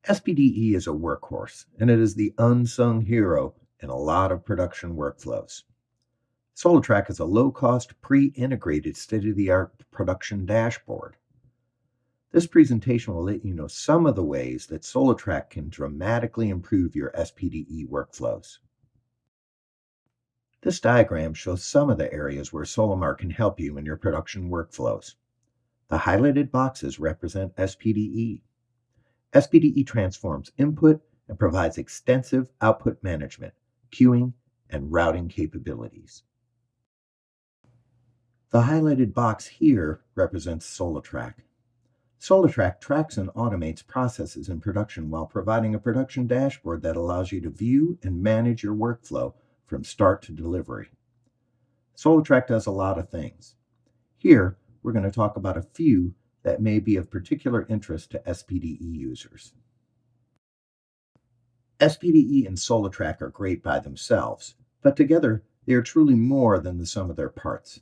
SPDE is a workhorse, and it is the unsung hero in a lot of production workflows. SOLitrack is a low-cost, pre-integrated, state-of-the-art production dashboard. This presentation will let you know some of the ways that SOLitrack can dramatically improve your SPDE workflows. This diagram shows some of the areas where Solimar can help you in your production workflows. The highlighted boxes represent SPDE. SPDE transforms input and provides extensive output management, queuing, and routing capabilities. The highlighted box here represents SOLitrack. SOLitrack tracks and automates processes in production while providing a production dashboard that allows you to view and manage your workflow from start to delivery. SOLitrack does a lot of things. Here, we're going to talk about a few that may be of particular interest to SPDE users. SPDE and SOLitrack are great by themselves, but together they are truly more than the sum of their parts.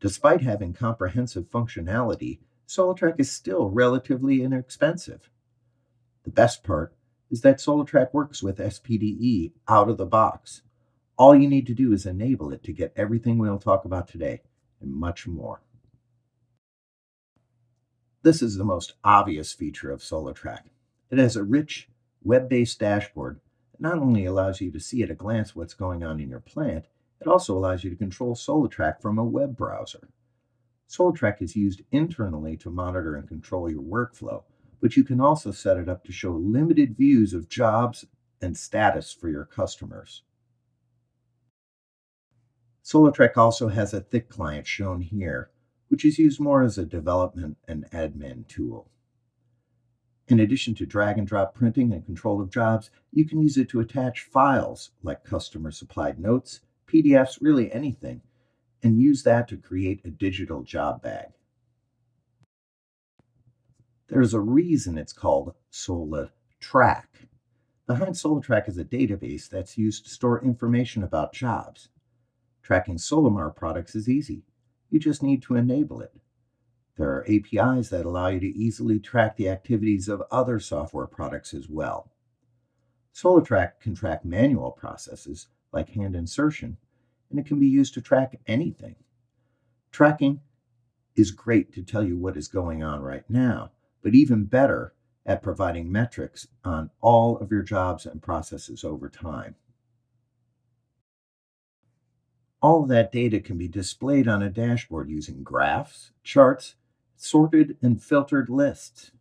Despite having comprehensive functionality, SOLitrack is still relatively inexpensive. The best part is that SOLitrack works with SPDE out of the box. All you need to do is enable it to get everything we'll talk about today and much more. This is the most obvious feature of SOLitrack. It has a rich, web-based dashboard that not only allows you to see at a glance what's going on in your plant, it also allows you to control SOLitrack from a web browser. SOLitrack is used internally to monitor and control your workflow, but you can also set it up to show limited views of jobs and status for your customers. SOLitrack also has a thick client shown here, which is used more as a development and admin tool. In addition to drag and drop printing and control of jobs, you can use it to attach files like customer supplied notes, PDFs, really anything, and use that to create a digital job bag. There's a reason it's called SOLitrack. Behind SOLitrack is a database that's used to store information about jobs. Tracking Solimar products is easy. You just need to enable it. There are APIs that allow you to easily track the activities of other software products as well. SOLitrack can track manual processes like hand insertion, and it can be used to track anything. Tracking is great to tell you what is going on right now, but even better at providing metrics on all of your jobs and processes over time. All of that data can be displayed on a dashboard using graphs, charts, sorted and filtered lists.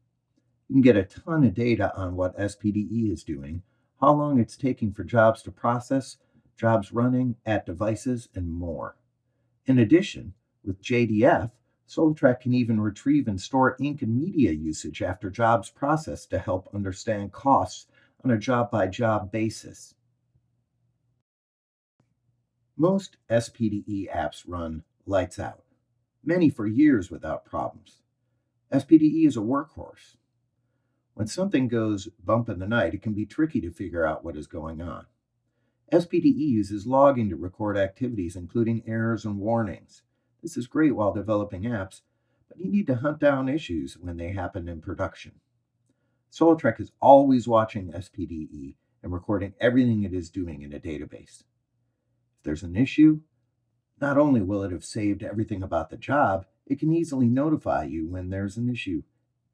You can get a ton of data on what SPDE is doing, how long it's taking for jobs to process, jobs running at devices, and more. In addition, with JDF, SOLitrack can even retrieve and store ink and media usage after jobs processed to help understand costs on a job-by-job basis. Most SPDE apps run lights out, many for years without problems. SPDE is a workhorse. When something goes bump in the night, it can be tricky to figure out what is going on. SPDE uses logging to record activities, including errors and warnings. This is great while developing apps, but you need to hunt down issues when they happen in production. SOLitrack is always watching SPDE and recording everything it is doing in a database. If there's an issue, not only will it have saved everything about the job, it can easily notify you when there's an issue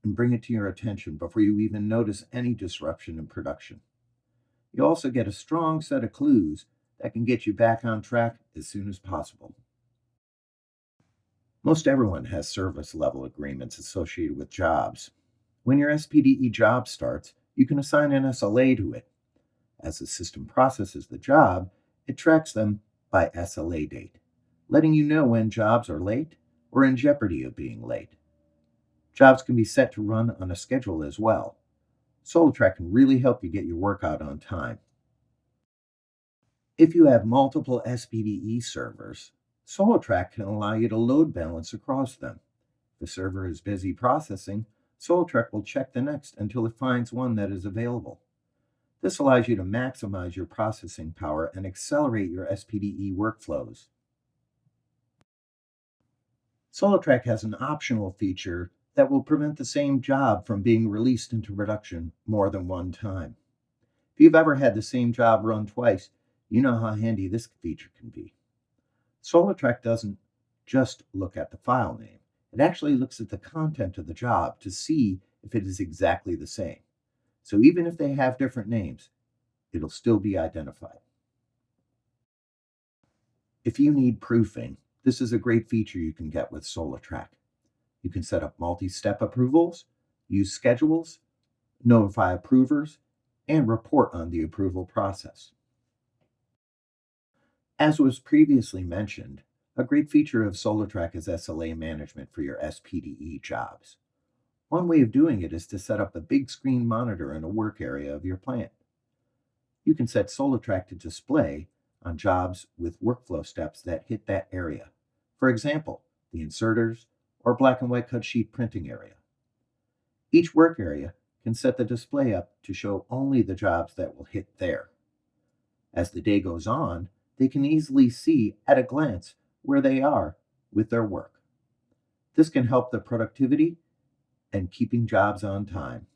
and bring it to your attention before you even notice any disruption in production. You also get a strong set of clues that can get you back on track as soon as possible. Most everyone has service level agreements associated with jobs. When your SPDE job starts, you can assign an SLA to it. As the system processes the job, it tracks them by SLA date, letting you know when jobs are late or in jeopardy of being late. Jobs can be set to run on a schedule as well. SOLitrack can really help you get your work out on time. If you have multiple SPDE servers, SOLitrack can allow you to load balance across them. If the server is busy processing, SOLitrack will check the next until it finds one that is available. This allows you to maximize your processing power and accelerate your SPDE workflows. SOLitrack has an optional feature that will prevent the same job from being released into production more than one time. If you've ever had the same job run twice, you know how handy this feature can be. SOLitrack doesn't just look at the file name. It actually looks at the content of the job to see if it is exactly the same. So even if they have different names, it'll still be identified. If you need proofing, this is a great feature you can get with SOLitrack. You can set up multi-step approvals, use schedules, notify approvers, and report on the approval process. As was previously mentioned, a great feature of SOLitrack is SLA management for your SPDE jobs. One way of doing it is to set up a big screen monitor in a work area of your plant. You can set SOLitrack to display on jobs with workflow steps that hit that area. For example, the inserters or black and white cut sheet printing area. Each work area can set the display up to show only the jobs that will hit there. As the day goes on, they can easily see at a glance where they are with their work. This can help the productivity and keeping jobs on time.